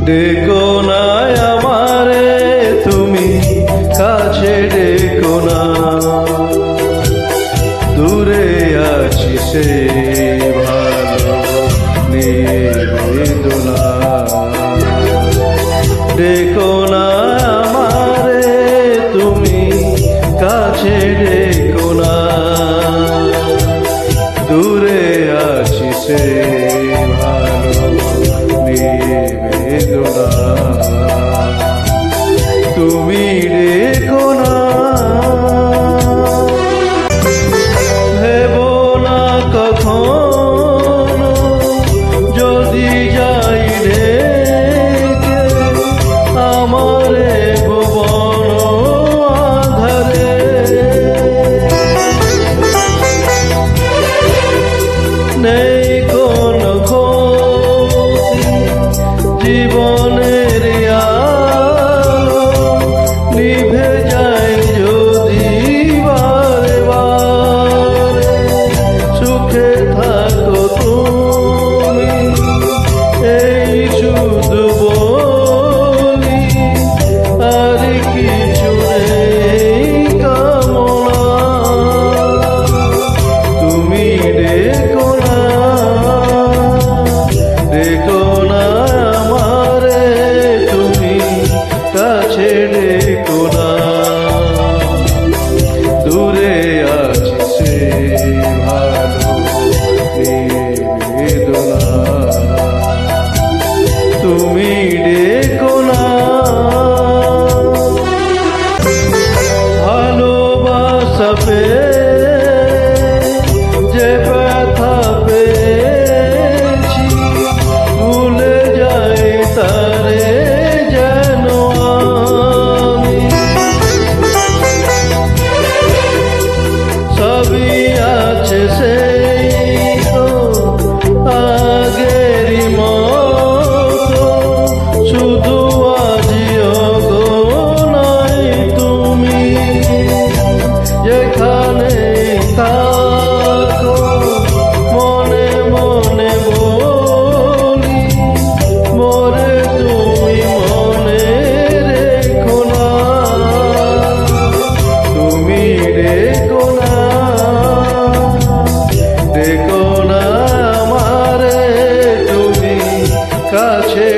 ডেকো না আমারে তুমি কাছে ডেকো না, দূরে আছি সে ভালো নিবেদনা। ডেকো না আমারে তুমি কাছে ডেকো না, দূরে আছি সে ভালো নিবেদনা। তুমি ডেকো না, ভেবো না কখনো যদি যাই ডেকে আমারে ভুবন আধারে। নেই কোনো ক্ষতি জীবনের আলো, নিভে যায় যদি বারে বারে। সুখে থাকো তুমি এই শুধু বলি, আর কিছু নেই কামনা। তুমি ডেকো না, ডেকো না আমারে তুমি কাছে ডেকো না, দূরে আছে সে ভালো নিবেদনা। তুমি ডেকো না, ভালোবাসা পেয়ে যে ব্যথা পেয়েছি, ভুলে যাই তারে যেন আমি। সবই আছে সেই তো আগেরই মতো, শুধু আজিও গো নাই তুমি। যেখানে থাকো মনে মনে বলি, মোরে তুমি মনে রেখো না। তুমি ডেকো না, ডেকো না আমারে তুমি কাছে